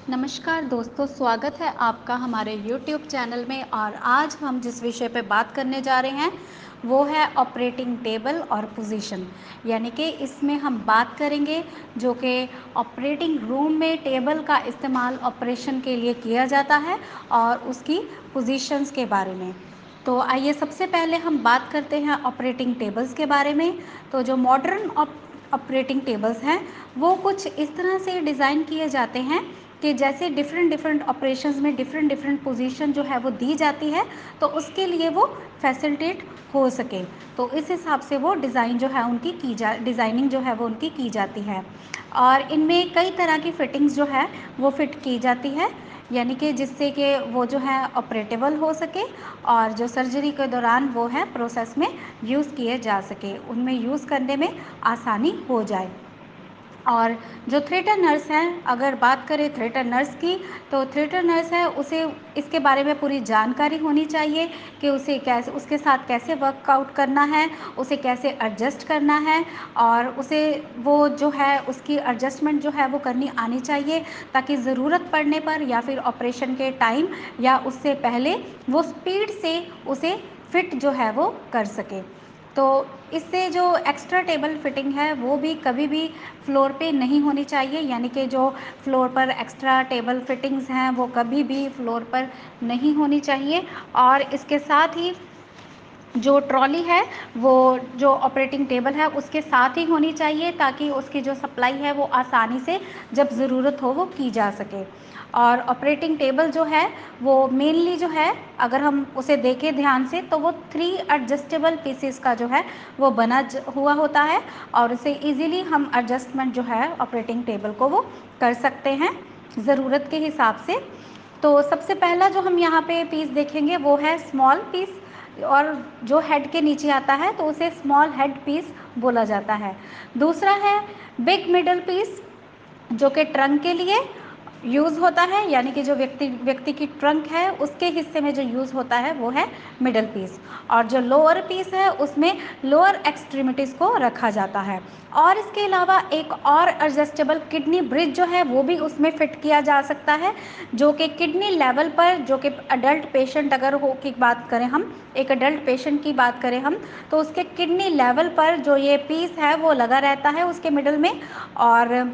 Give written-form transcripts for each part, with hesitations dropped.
नमस्कार दोस्तों, स्वागत है आपका हमारे YouTube चैनल में। और आज हम जिस विषय पे बात करने जा रहे हैं वो है ऑपरेटिंग टेबल और पोजीशन। यानी कि इसमें हम बात करेंगे जो कि ऑपरेटिंग रूम में टेबल का इस्तेमाल ऑपरेशन के लिए किया जाता है और उसकी पोजीशंस के बारे में। तो आइए सबसे पहले हम बात करते हैं ऑपरेटिंग टेबल्स के बारे में। तो जो मॉडर्न ऑपरेटिंग टेबल्स हैं वो कुछ इस तरह से डिज़ाइन किए जाते हैं कि जैसे डिफरेंट डिफरेंट ऑपरेशंस में डिफरेंट डिफरेंट पोजीशन जो है वो दी जाती है, तो उसके लिए वो फैसिलिटेट हो सके। तो इस हिसाब से वो डिज़ाइन जो है उनकी डिज़ाइनिंग जो है वो उनकी की जाती है। और इनमें कई तरह की फिटिंग्स जो है वो फिट की जाती है, यानी कि जिससे कि वो जो है ऑपरेटेबल हो सके और जो सर्जरी के दौरान वो है प्रोसेस में यूज़ किए जा सके, उनमें यूज़ करने में आसानी हो जाए। और जो थिएटर नर्स हैं, अगर बात करें थिएटर नर्स की, तो थिएटर नर्स है उसे इसके बारे में पूरी जानकारी होनी चाहिए कि उसे कैसे, उसके साथ कैसे वर्कआउट करना है, उसे कैसे एडजस्ट करना है, और उसे वो जो है उसकी एडजस्टमेंट जो है वो करनी आनी चाहिए, ताकि ज़रूरत पड़ने पर या फिर ऑपरेशन के टाइम या उससे पहले वो स्पीड से उसे फिट जो है वो कर सके। तो इससे जो एक्स्ट्रा टेबल फिटिंग है वो भी कभी भी फ्लोर पे नहीं होनी चाहिए, यानी कि जो फ्लोर पर एक्स्ट्रा टेबल फिटिंग्स हैं वो कभी भी फ्लोर पर नहीं होनी चाहिए। और इसके साथ ही जो ट्रॉली है वो जो ऑपरेटिंग टेबल है उसके साथ ही होनी चाहिए, ताकि उसकी जो सप्लाई है वो आसानी से जब ज़रूरत हो वो की जा सके। और ऑपरेटिंग टेबल जो है वो मेनली जो है, अगर हम उसे देखें ध्यान से, तो वो 3 एडजस्टेबल पीसेस का जो है वो बना हुआ होता है, और उसे इजीली हम एडजस्टमेंट जो है ऑपरेटिंग टेबल को वो कर सकते हैं ज़रूरत के हिसाब से। तो सबसे पहला जो हम यहाँ पे पीस देखेंगे वो है स्मॉल पीस, और जो हेड के नीचे आता है तो उसे स्मॉल हेड पीस बोला जाता है। दूसरा है बिग मिडल पीस, जो कि ट्रंक के लिए यूज़ होता है, यानी कि जो व्यक्ति की ट्रंक है उसके हिस्से में जो यूज़ होता है वो है मिडल पीस। और जो लोअर पीस है उसमें लोअर एक्सट्रीमिटीज़ को रखा जाता है। और इसके अलावा एक और एडजस्टेबल किडनी ब्रिज जो है वो भी उसमें फिट किया जा सकता है, जो कि किडनी लेवल पर, जो कि अडल्ट पेशेंट अगर हो की बात करें हम, एक अडल्ट पेशेंट की बात करें हम, तो उसके किडनी लेवल पर जो ये पीस है वो लगा रहता है उसके मिडल में और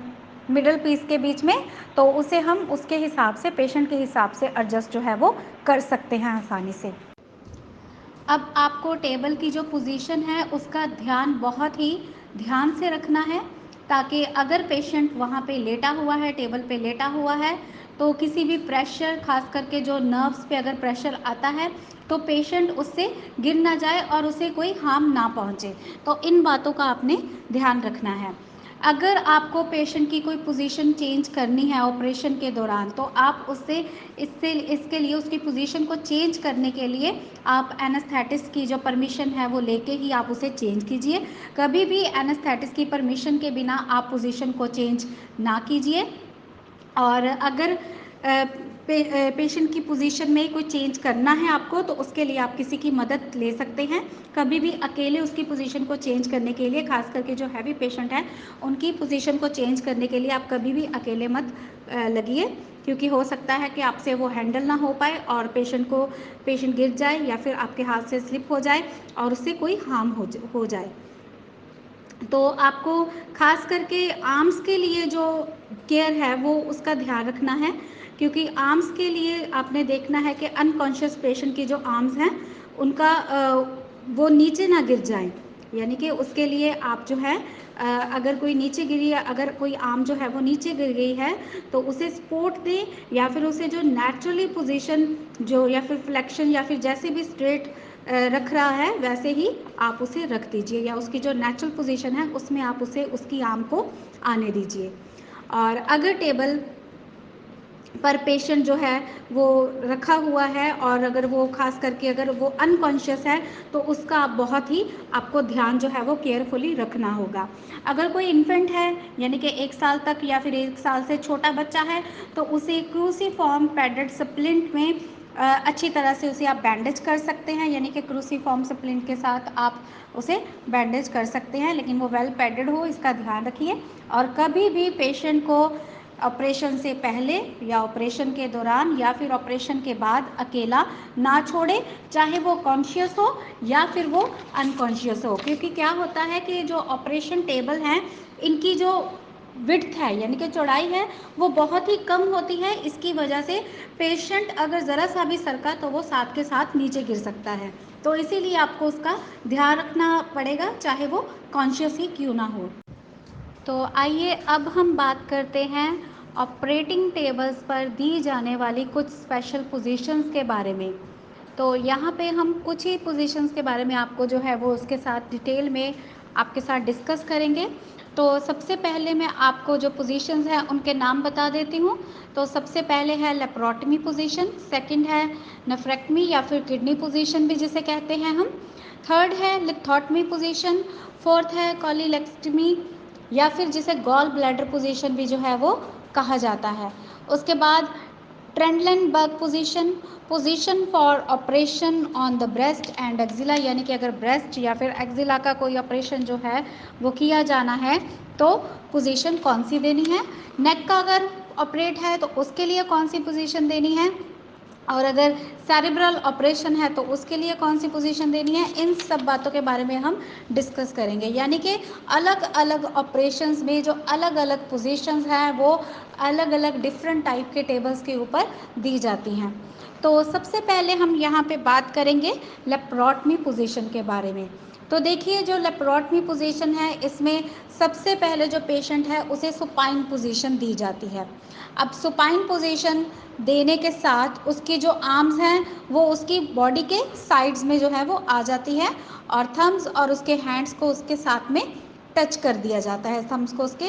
मिडल पीस के बीच में। तो उसे हम उसके हिसाब से, पेशेंट के हिसाब से एडजस्ट जो है वो कर सकते हैं आसानी से। अब आपको टेबल की जो पोजीशन है उसका ध्यान बहुत ही ध्यान से रखना है, ताकि अगर पेशेंट वहाँ पे लेटा हुआ है, टेबल पे लेटा हुआ है, तो किसी भी प्रेशर, खास करके जो नर्व्स पे अगर प्रेशर आता है, तो पेशेंट उससे गिर ना जाए और उसे कोई हार्म ना पहुँचे। तो इन बातों का आपने ध्यान रखना है। अगर आपको पेशेंट की कोई पोजीशन चेंज करनी है ऑपरेशन के दौरान, तो आप उससे इसके लिए उसकी पोजीशन को चेंज करने के लिए आप एनेस्थेटिस्ट की जो परमिशन है वो लेके ही आप उसे चेंज कीजिए। कभी भी एनेस्थेटिस्ट की परमिशन के बिना आप पोजीशन को चेंज ना कीजिए। और अगर पेशेंट की पोजीशन में कोई चेंज करना है आपको, तो उसके लिए आप किसी की मदद ले सकते हैं। कभी भी अकेले उसकी पोजीशन को चेंज करने के लिए, खास करके जो हैवी पेशेंट हैं उनकी पोजीशन को चेंज करने के लिए आप कभी भी अकेले मत लगिए, क्योंकि हो सकता है कि आपसे वो हैंडल ना हो पाए और पेशेंट गिर जाए या फिर आपके हाथ से स्लिप हो जाए और उससे कोई हार्म हो जाए। तो आपको खास करके आर्म्स के लिए जो केयर है वो उसका ध्यान रखना है, क्योंकि आर्म्स के लिए आपने देखना है कि अनकॉन्शियस पेशेंट की जो आर्म्स हैं उनका वो नीचे ना गिर जाएं। यानी कि उसके लिए आप जो है, अगर कोई नीचे गिरी है, अगर कोई आर्म जो है वो नीचे गिर गई है, तो उसे सपोर्ट दें, या फिर उसे जो नेचुरली पोजीशन जो, या फिर फ्लेक्शन, या फिर जैसे भी स्ट्रेट रख रहा है वैसे ही आप उसे रख दीजिए, या उसकी जो नेचुरल पोजीशन है उसमें आप उसे, उसकी आर्म को आने दीजिए। और अगर टेबल पर पेशेंट जो है वो रखा हुआ है और अगर वो खास करके अगर वो अनकॉन्शियस है, तो उसका आप बहुत ही, आपको ध्यान जो है वो केयरफुली रखना होगा। अगर कोई इन्फेंट है, यानी कि 1 साल तक या फिर 1 साल से छोटा बच्चा है, तो उसे क्रूसीफॉर्म पैडेड सप्लिंट में अच्छी तरह से उसे आप बैंडेज कर सकते हैं, यानी कि क्रूसीफॉर्म सप्लिंट के साथ आप उसे बैंडेज कर सकते हैं, लेकिन वो वेल पैडेड हो, इसका ध्यान रखिए। और कभी भी पेशेंट को ऑपरेशन से पहले या ऑपरेशन के दौरान या फिर ऑपरेशन के बाद अकेला ना छोड़े, चाहे वो कॉन्शियस हो या फिर वो अनकॉन्शियस हो। क्योंकि क्या होता है कि जो ऑपरेशन टेबल हैं इनकी जो विड्थ है यानी कि चौड़ाई है वो बहुत ही कम होती है। इसकी वजह से पेशेंट अगर ज़रा सा भी सरका तो वो साथ के साथ नीचे गिर सकता है। तो इसीलिए आपको उसका ध्यान रखना पड़ेगा, चाहे वो कॉन्शियस ही क्यों ना हो। तो आइए अब हम बात करते हैं ऑपरेटिंग टेबल्स पर दी जाने वाली कुछ स्पेशल पोजीशंस के बारे में। तो यहाँ पे हम कुछ ही पोजीशंस के बारे में आपको जो है वो उसके साथ डिटेल में आपके साथ डिस्कस करेंगे। तो सबसे पहले मैं आपको जो पोजीशंस हैं उनके नाम बता देती हूँ। तो सबसे पहले है लेप्रोटमी पोजीशन, सेकंड है नेफ्रेक्टमी या फिर किडनी पोजीशन भी जिसे कहते हैं हम, थर्ड है लिथोटमी पोजीशन, फोर्थ है कॉलीलेक्टमी या फिर जिसे गॉल ब्लैडर पोजीशन भी जो है वो कहा जाता है। उसके बाद Trendelenburg position, position for operation on the breast and axilla, यानी कि अगर ब्रेस्ट या फिर एक्जिला का कोई ऑपरेशन जो है वो किया जाना है तो पोजीशन कौन सी देनी है। नेक का अगर ऑपरेट है तो उसके लिए कौन सी पोजीशन देनी है, और अगर सेरिब्रल ऑपरेशन है तो उसके लिए कौन सी पोजीशन देनी है, इन सब बातों के बारे में हम डिस्कस करेंगे। यानी कि अलग अलग ऑपरेशंस में जो अलग अलग पोजीशंस हैं वो अलग अलग डिफरेंट टाइप के टेबल्स के ऊपर दी जाती हैं। तो सबसे पहले हम यहाँ पे बात करेंगे लेप्रोटमी पोजीशन के बारे में। तो देखिए जो लेप्रोटमी पोजीशन है इसमें सबसे पहले जो पेशेंट है उसे सुपाइन पोजीशन दी जाती है। अब सुपाइन पोजीशन देने के साथ उसकी जो आर्म्स हैं वो उसकी बॉडी के साइड्स में जो है वो आ जाती है और थम्स और उसके हैंड्स को उसके साथ में टच कर दिया जाता है, थम्स को उसके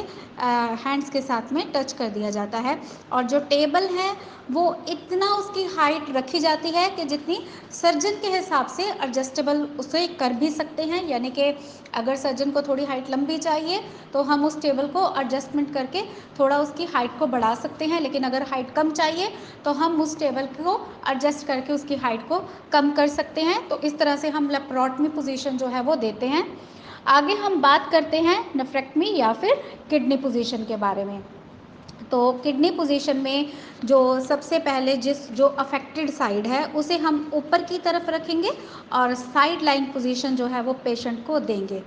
हैंड्स के साथ में टच कर दिया जाता है। और जो टेबल है वो इतना उसकी हाइट रखी जाती है कि जितनी सर्जन के हिसाब से एडजस्टेबल उसे कर भी सकते हैं। यानी कि अगर सर्जन को थोड़ी हाइट लंबी चाहिए तो हम उस टेबल को एडजस्टमेंट करके थोड़ा उसकी हाइट को बढ़ा सकते हैं, लेकिन अगर हाइट कम चाहिए तो हम उस टेबल को एडजस्ट करके उसकी हाइट को कम कर सकते हैं। तो इस तरह से हम लेप्रोटमी पोजीशन जो है वो देते हैं। आगे हम बात करते हैं नेफ्रेक्टमी या फिर किडनी पोजीशन के बारे में। तो किडनी पोजीशन में जो सबसे पहले जो अफेक्टेड साइड है उसे हम ऊपर की तरफ रखेंगे और साइड लाइन पोजीशन जो है वो पेशेंट को देंगे।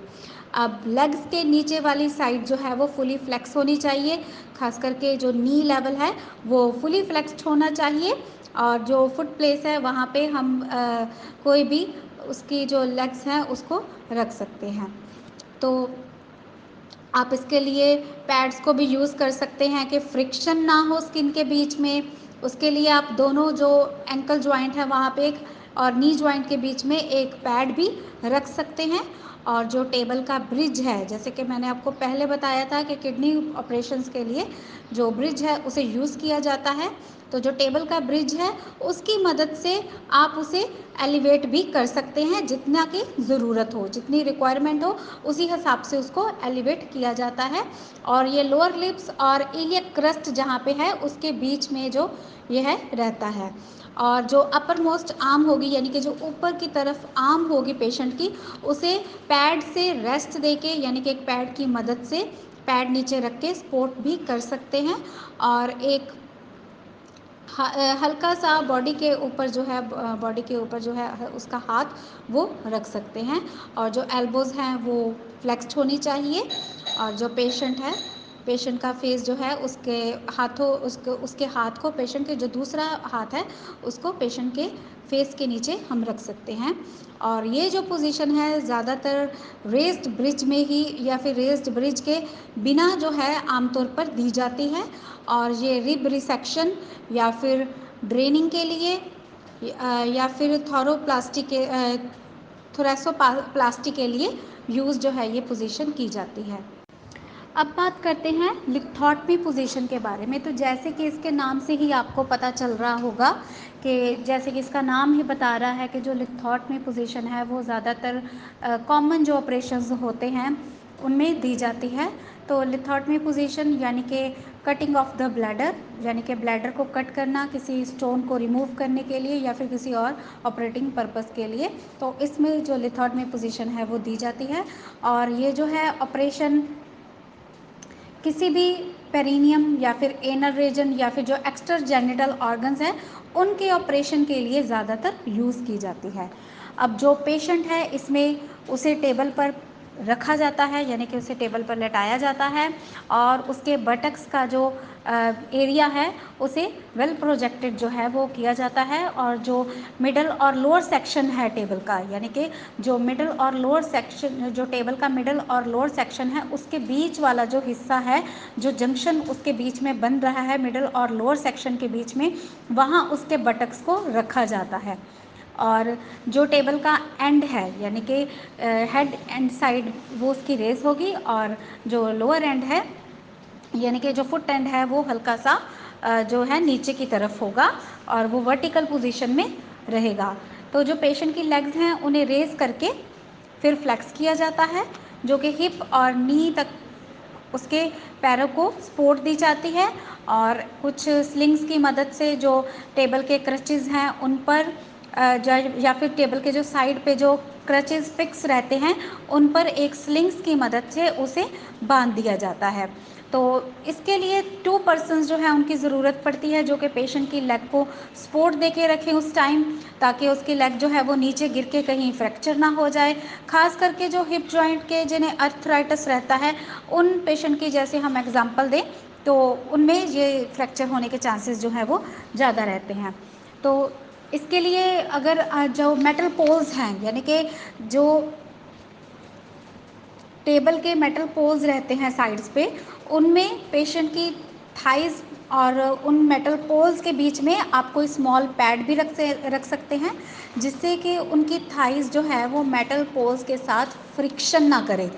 अब लेग्स के नीचे वाली साइड जो है वो फुली फ्लेक्स होनी चाहिए, खास करके जो नी लेवल है वो फुली फ्लेक्स्ड होना चाहिए। और जो फुट प्लेस है वहाँ पे हम कोई भी उसकी जो लेग्स हैं उसको रख सकते हैं। तो आप इसके लिए पैड्स को भी यूज़ कर सकते हैं कि फ्रिक्शन ना हो स्किन के बीच में। उसके लिए आप दोनों जो एंकल जॉइंट है वहाँ पे एक और नी जॉइंट के बीच में एक पैड भी रख सकते हैं। और जो टेबल का ब्रिज है, जैसे कि मैंने आपको पहले बताया था कि किडनी ऑपरेशंस के लिए जो ब्रिज है उसे यूज़ किया जाता है, तो जो टेबल का ब्रिज है उसकी मदद से आप उसे एलिवेट भी कर सकते हैं। जितना की ज़रूरत हो, जितनी रिक्वायरमेंट हो उसी हिसाब से उसको एलिवेट किया जाता है। और ये लोअर लिप्स और इलियक क्रस्ट जहाँ पे है उसके बीच में जो यह रहता है। और जो अपर मोस्ट आर्म होगी यानी कि जो ऊपर की तरफ आर्म होगी पेशेंट की, उसे पैड से रेस्ट देके यानी कि एक पैड की मदद से पैड नीचे रख के सपोर्ट भी कर सकते हैं। और एक हल्का सा बॉडी के ऊपर जो है बॉडी के ऊपर जो है उसका हाथ वो रख सकते हैं। और जो एल्बोज़ हैं वो फ्लेक्स्ड होनी चाहिए। और जो पेशेंट है, पेशेंट का फेस जो है उसके हाथों उसके हाथ को पेशेंट के जो दूसरा हाथ है उसको पेशेंट के फेस के नीचे हम रख सकते हैं। और ये जो पोजीशन है ज़्यादातर रेस्ड ब्रिज में ही या फिर रेस्ड ब्रिज के बिना जो है आमतौर पर दी जाती है। और ये रिब रिसेक्शन या फिर ड्रेनिंग के लिए या फिर थोरोप्लास्टी के थोरेसोप्लास्टी के लिए यूज़ जो है ये पोजीशन की जाती है। अब बात करते हैं लिथोटमी पोजीशन के बारे में। तो जैसे कि इसके नाम से ही आपको पता चल रहा होगा कि जैसे कि इसका नाम ही बता रहा है कि जो लिथोटमी पोजीशन है वो ज़्यादातर कॉमन जो ऑपरेशंस होते हैं उनमें दी जाती है। तो लिथोटमी पोजीशन यानी कि कटिंग ऑफ द ब्लैडर, यानी कि ब्लैडर को कट करना किसी स्टोन को रिमूव करने के लिए या फिर किसी और ऑपरेटिंग पर्पस के लिए, तो इसमें जो लिथोटमी पोजीशन है वो दी जाती है। और ये जो है ऑपरेशन किसी भी पेरिनियम या फिर एनल रीजन या फिर जो एक्स्ट्रा जेनिटल ऑर्गन्स हैं उनके ऑपरेशन के लिए ज़्यादातर यूज़ की जाती है। अब जो पेशेंट है इसमें उसे टेबल पर रखा जाता है, यानी कि उसे टेबल पर लेटाया जाता है और उसके बटक्स का जो एरिया है उसे वेल प्रोजेक्टेड जो है वो किया जाता है, और जो मिडल और लोअर सेक्शन है टेबल का, यानी कि जो मिडल और लोअर सेक्शन, जो टेबल का मिडल और लोअर सेक्शन है उसके बीच वाला जो हिस्सा है, जो जंक्शन उसके बीच में बन रहा है मिडल और लोअर सेक्शन के बीच में, वहाँ उसके बटक्स को रखा जाता है। और जो टेबल का एंड है, यानी कि हेड एंड साइड, वो उसकी रेस होगी, और जो लोअर एंड है यानी कि जो फुट एंड है वो हल्का सा जो है नीचे की तरफ होगा और वो वर्टिकल पोजीशन में रहेगा। तो जो पेशेंट की लेग्स हैं उन्हें रेज करके फिर फ्लेक्स किया जाता है, जो कि हिप और नी तक उसके पैरों को सपोर्ट दी जाती है, और कुछ स्लिंग्स की मदद से जो टेबल के क्रचेस हैं उन पर या फिर टेबल के जो साइड पे जो क्रचेस फिक्स रहते हैं उन पर एक स्लिंग्स की मदद से उसे बांध दिया जाता है। तो इसके लिए 2 पर्सन्स जो है उनकी ज़रूरत पड़ती है, जो कि पेशेंट की लेग को सपोर्ट दे के रखें उस टाइम, ताकि उसकी लेग जो है वो नीचे गिर के कहीं फ्रैक्चर ना हो जाए। खास करके जो हिप जॉइंट के जिन्हें अर्थराइटिस रहता है उन पेशेंट की जैसे हम एग्जांपल दें तो उनमें ये फ्रैक्चर होने के चांसेस जो है वो ज़्यादा रहते हैं। तो इसके लिए अगर जो मेटल पोल्स हैं, यानी कि जो टेबल के मेटल पोल्स रहते हैं साइड्स पे, उनमें पेशेंट की थाइज और उन मेटल पोल्स के बीच में आप कोई स्मॉल पैड भी रख सकते हैं, जिससे कि उनकी थाइज जो है वो मेटल पोल्स के साथ फ्रिक्शन ना करे,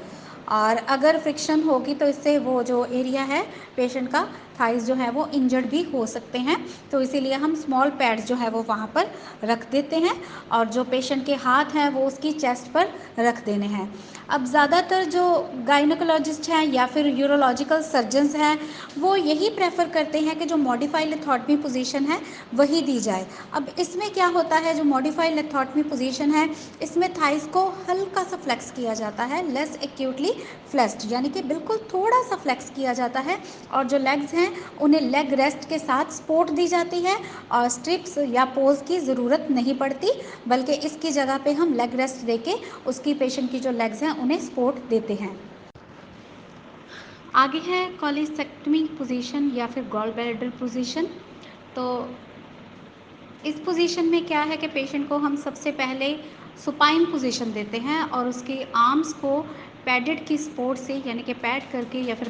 और अगर फ्रिक्शन होगी तो इससे वो जो एरिया है पेशेंट का थाइज जो है वो इंजर्ड भी हो सकते हैं। तो इसीलिए हम स्मॉल पैड्स जो है वो वहाँ पर रख देते हैं, और जो पेशेंट के हाथ हैं वो उसकी चेस्ट पर रख देने हैं। अब ज़्यादातर जो गायनोकोलॉजिस्ट हैं या फिर यूरोलॉजिकल सर्जन्स हैं वो यही प्रेफर करते हैं कि जो मॉडिफाइड लिथोटमी पोजीशन है वही दी जाए। अब इसमें क्या होता है, जो मॉडिफाइड लिथोटमी पोजीशन है इसमें थाइस को हल्का सा फ्लेक्स किया जाता है, लेस एक्यूटली फ्लेक्स्ड, यानी कि बिल्कुल थोड़ा सा फ्लेक्स किया जाता है, और जो लेग्स हैं उन्हें लेग रेस्ट के साथ सपोर्ट दी जाती है, और स्ट्रिप्स या पोज की ज़रूरत नहीं पड़ती, बल्कि इसकी जगह पे हम लेग रेस्ट देके उसकी पेशेंट की जो लेग्स हैं उन्हें सपोर्ट देते हैं। आगे है कॉलिसेक्टमी पोजीशन या फिर गॉल ब्लैडर पोजीशन। तो इस पोजीशन में क्या है कि पेशेंट को हम सबसे पहले सुपाइन पोजीशन देते हैं और उसके आर्म्स को पैडेड की सपोर्ट से, यानी कि पैड करके या फिर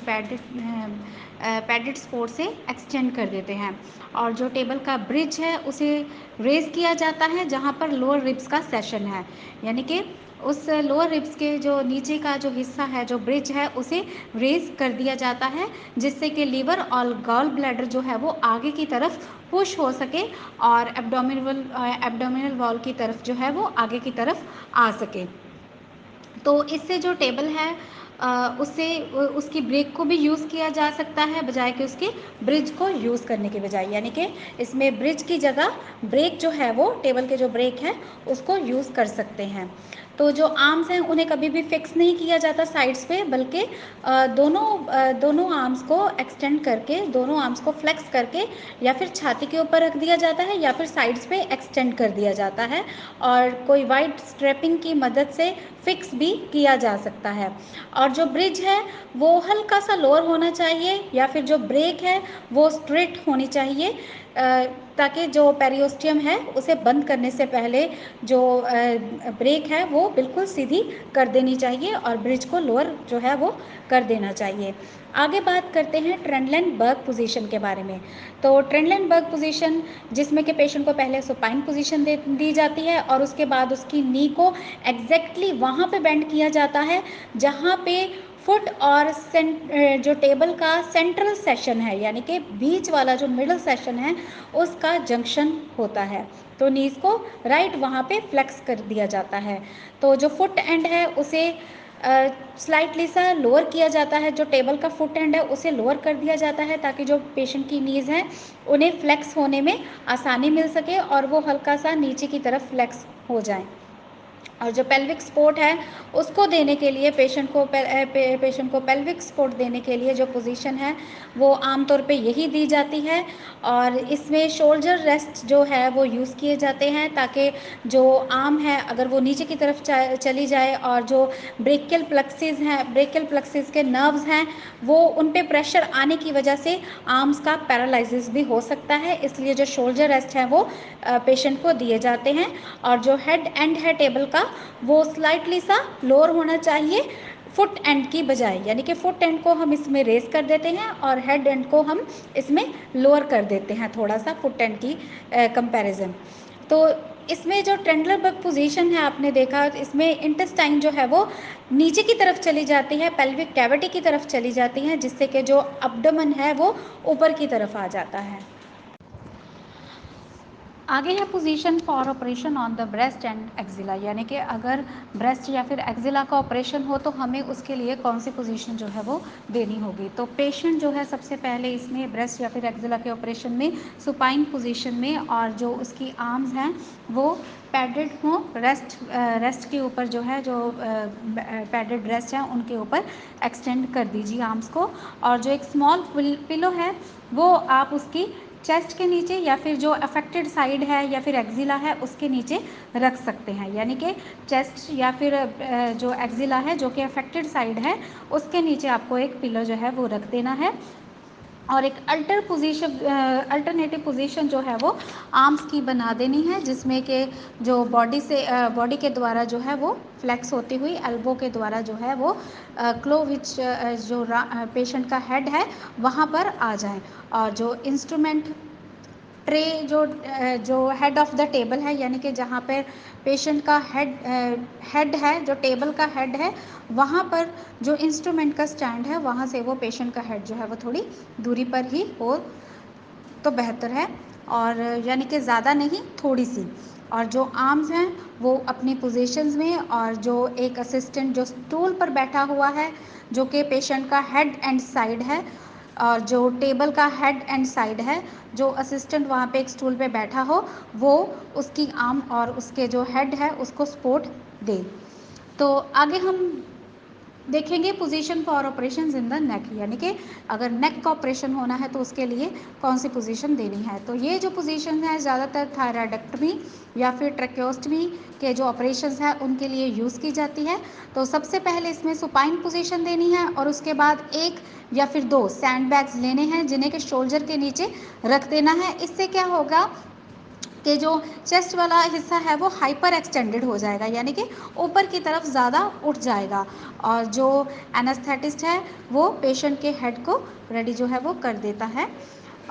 पैडेड सपोर्ट से एक्सटेंड कर देते हैं, और जो टेबल का ब्रिज है उसे रेज किया जाता है जहाँ पर लोअर रिब्स का सेशन है, यानी कि उस लोअर रिब्स के जो नीचे का जो हिस्सा है, जो ब्रिज है, उसे रेज कर दिया जाता है, जिससे कि लीवर और गॉल ब्लैडर जो है वो आगे की तरफ पुश हो सके और एब्डोमिनल वॉल की तरफ जो है वो आगे की तरफ आ सके। तो इससे जो टेबल है उससे उसकी ब्रेक को भी यूज़ किया जा सकता है, बजाय कि उसके ब्रिज को यूज़ करने के बजाय, यानी कि इसमें ब्रिज की जगह ब्रेक जो है वो टेबल के जो ब्रेक है उसको यूज़ कर सकते हैं। तो जो आर्म्स हैं उन्हें कभी भी फिक्स नहीं किया जाता साइड्स पे, बल्कि दोनों आर्म्स को एक्सटेंड करके, दोनों आर्म्स को फ्लेक्स करके या फिर छाती के ऊपर रख दिया जाता है या फिर साइड्स पे एक्सटेंड कर दिया जाता है, और कोई वाइड स्ट्रैपिंग की मदद से फिक्स भी किया जा सकता है। और जो ब्रिज है वो हल्का सा लोअर होना चाहिए, या फिर जो ब्रेक है वो स्ट्रेट होनी चाहिए, ताकि जो पेरियोस्टियम है उसे बंद करने से पहले जो ब्रेक है वो बिल्कुल सीधी कर देनी चाहिए और ब्रिज को लोअर जो है वो कर देना चाहिए। आगे बात करते हैं ट्रेंडलैंड-बर्ग पोजीशन के बारे में। तो ट्रेंडलैंड-बर्ग पोजीशन, जिसमें कि पेशेंट को पहले सुपाइन पोजीशन दी जाती है और उसके बाद उसकी नी को एग्जैक्टली वहाँ पे बेंड किया जाता है जहाँ पे फुट और जो टेबल का सेंट्रल सेशन है, यानी कि बीच वाला जो मिडल सेशन है उसका जंक्शन होता है। तो नीज को राइट वहाँ पे फ्लेक्स कर दिया जाता है। तो जो फुट एंड है उसे स्लाइटली सा लोअर किया जाता है, जो टेबल का फुट एंड है उसे लोअर कर दिया जाता है, ताकि जो पेशेंट की नीज हैं उन्हें फ्लेक्स होने में आसानी मिल सके और वो हल्का सा नीचे की तरफ फ्लेक्स हो जाए। और जो पेल्विक सपोर्ट है उसको देने के लिए पेशेंट को पेल्विक सपोर्ट देने के लिए जो पोजीशन है वो आमतौर पे यही दी जाती है। और इसमें शोल्डर रेस्ट जो है वो यूज़ किए जाते हैं ताकि जो आर्म है अगर वो नीचे की तरफ चली जाए और जो ब्रेकियल प्लेक्सिस के नर्व्स हैं वो उन पे प्रेशर आने की वजह से आर्म्स का पैरालिसिस भी हो सकता है, इसलिए जो शोल्डर रेस्ट है वो पेशेंट को दिए जाते हैं। और जो हेड एंड है टेबल का वो स्लाइटली सा लोअर होना चाहिए फुट एंड की बजाय, यानी कि फुट एंड को हम इसमें रेस कर देते हैं और हेड एंड को हम इसमें लोअर कर देते हैं थोड़ा सा फुट एंड की कंपैरिजन। तो इसमें जो टेंडलर बग पोजीशन है आपने देखा, इसमें इंटेस्टाइन जो है वो नीचे की तरफ चली जाती है, पेल्विक कैविटी की तरफ चली जाती है, जिससे कि जो अब्डोमेन है वो ऊपर की तरफ आ जाता है। आगे है position for operation on the breast and axilla, यानी कि अगर ब्रेस्ट या फिर एक्जिला का ऑपरेशन हो तो हमें उसके लिए कौन सी पोजीशन जो है वो देनी होगी। तो पेशेंट जो है सबसे पहले इसमें ब्रेस्ट या फिर एक्जिला के ऑपरेशन में सुपाइन पोजीशन में, और जो उसकी आर्म्स हैं वो पैडेड हो, रेस्ट के ऊपर जो है जो पैडेड रेस्ट हैं उनके ऊपर एक्सटेंड कर दीजिए आर्म्स को। और जो एक स्मॉल पिलो है वो आप उसकी चेस्ट के नीचे या फिर जो अफेक्टेड साइड है या फिर एक्जिला है उसके नीचे रख सकते हैं, यानी कि चेस्ट या फिर जो एक्जिला है जो कि अफेक्टेड साइड है उसके नीचे आपको एक पिलो जो है वो रख देना है। और एक अल्टरनेटिव पोजीशन जो है वो आर्म्स की बना देनी है, जिसमें कि जो बॉडी के द्वारा जो है वो फ्लेक्स होती हुई एल्बो के द्वारा जो है वो क्लो विच जो पेशेंट का हेड है वहाँ पर आ जाए। और जो इंस्ट्रूमेंट ट्रे जो हेड ऑफ द टेबल है, यानी कि जहाँ पर पेशेंट का हेड है, जो टेबल का हेड है वहाँ पर जो इंस्ट्रूमेंट का स्टैंड है वहाँ से वो पेशेंट का हेड जो है वो थोड़ी दूरी पर ही हो तो बेहतर है, और यानी कि ज़्यादा नहीं थोड़ी सी। और जो आर्म्स हैं वो अपनी पोजीशंस में, और जो एक असिस्टेंट जो स्टूल पर बैठा हुआ है जो कि पेशेंट का हेड एंड साइड है, और जो टेबल का हेड एंड साइड है, जो असिस्टेंट वहाँ पे एक स्टूल पे बैठा हो वो उसकी आर्म और उसके जो हेड है उसको सपोर्ट दे। तो आगे हम देखेंगे position for operation in the neck, यानी कि अगर नेक का ऑपरेशन होना है तो उसके लिए कौन सी पोजीशन देनी है। तो ये जो पोजीशन है ज़्यादातर थायराइडेक्टमी या फिर ट्रैकियोस्टमी के जो ऑपरेशंस हैं उनके लिए यूज़ की जाती है। तो सबसे पहले इसमें सुपाइन पोजीशन देनी है और उसके बाद एक या फिर दो सैंड बैग्स लेने हैं जिन्हें के शोल्डर के नीचे रख देना है। इससे क्या होगा कि जो चेस्ट वाला हिस्सा है वो हाइपर एक्सटेंडेड हो जाएगा, यानी कि ऊपर की तरफ ज़्यादा उठ जाएगा, और जो एनेस्थेटिस्ट है वो पेशेंट के हेड को रेडी जो है वो कर देता है।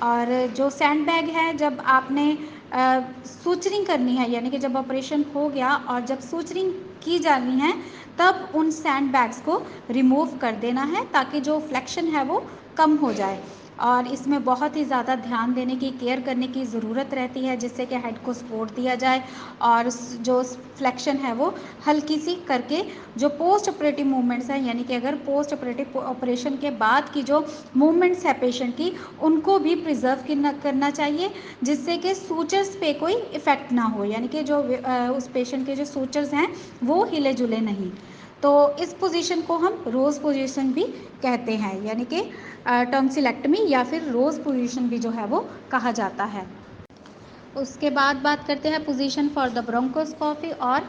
और जो सैंड बैग है, जब आपने सूचरिंग करनी है, यानी कि जब ऑपरेशन हो गया और जब सूचरिंग की जानी है तब उन सैंड बैग्स को रिमूव कर देना है ताकि जो फ्लेक्शन है वो कम हो जाए। और इसमें बहुत ही ज़्यादा ध्यान देने की, केयर करने की ज़रूरत रहती है जिससे कि हेड को सपोर्ट दिया जाए और जो फ्लेक्शन है वो हल्की सी करके जो पोस्ट ऑपरेटिव मूवमेंट्स हैं, यानी कि अगर पोस्ट ऑपरेटिव ऑपरेशन के बाद की जो मूवमेंट्स है पेशेंट की उनको भी प्रिजर्व करना चाहिए जिससे कि सूचर्स पे कोई इफ़ेक्ट ना हो, यानी कि जो उस पेशेंट के जो सूचर्स हैं वो हिले जुले नहीं। तो इस पोजीशन को हम रोज़ पोजीशन भी कहते हैं, यानी कि टॉन्सिलेक्टमी या फिर रोज़ पोजीशन भी जो है वो कहा जाता है। उसके बाद बात करते हैं पोजीशन फॉर द ब्रोंकोस्कोपी और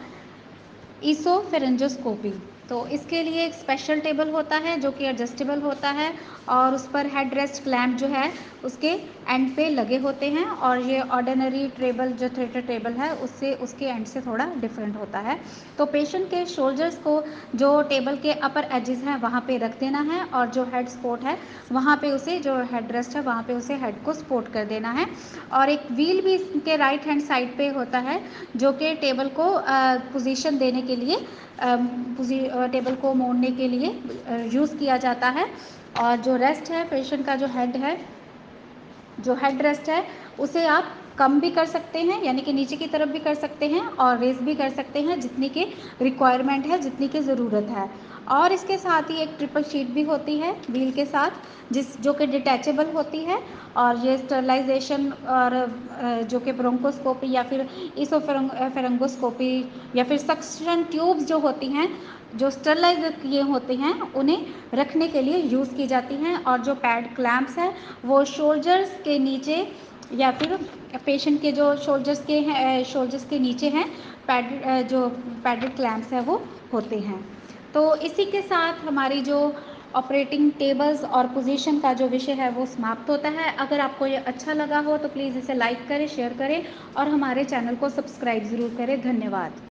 ईसोफेरेंजोस्कोपी। तो इसके लिए एक स्पेशल टेबल होता है जो कि एडजस्टेबल होता है और उस पर हेड रेस्ट क्लैंप जो है उसके एंड पे लगे होते हैं, और ये ऑर्डिनरी टेबल जो थिएटर टेबल है उससे उसके एंड से थोड़ा डिफरेंट होता है। तो पेशेंट के शोल्डर्स को जो टेबल के अपर एजेस हैं वहाँ पे रख देना है, और जो हेड सपोर्ट है वहाँ पे उसे, जो हेड रेस्ट है वहाँ पे उसे हेड को सपोर्ट कर देना है। और एक व्हील भी इसके राइट हैंड साइड पे होता है जो कि टेबल को पोजीशन देने के लिए, टेबल को मोड़ने के लिए यूज़ किया जाता है। और जो रेस्ट है पेशेंट का, जो हेड है, जो हेड रेस्ट है उसे आप कम भी कर सकते हैं, यानी कि नीचे की तरफ भी कर सकते हैं और रेज़ भी कर सकते हैं जितनी की रिक्वायरमेंट है, जितनी की ज़रूरत है। और इसके साथ ही एक ट्रिपल शीट भी होती है व्हील के साथ, जो कि डिटैचेबल होती है और ये स्टरलाइजेशन और जो कि ब्रोंकोस्कोपी या फिर फेरेंगोस्कोपी या फिर सक्शन ट्यूब्स जो होती हैं, जो स्टरलाइज किए होते हैं, उन्हें रखने के लिए यूज़ की जाती हैं। और जो पैड क्लैंप्स हैं वो शोल्डर्स के नीचे या फिर पेशेंट के जो शोल्डर्स के नीचे हैं, जो पैडेड क्लैंप्स है वो होते हैं। तो इसी के साथ हमारी जो ऑपरेटिंग टेबल्स और पोजीशन का जो विषय है वो समाप्त होता है। अगर आपको ये अच्छा लगा हो तो प्लीज़ इसे लाइक करें, शेयर करें और हमारे चैनल को सब्सक्राइब ज़रूर करें। धन्यवाद।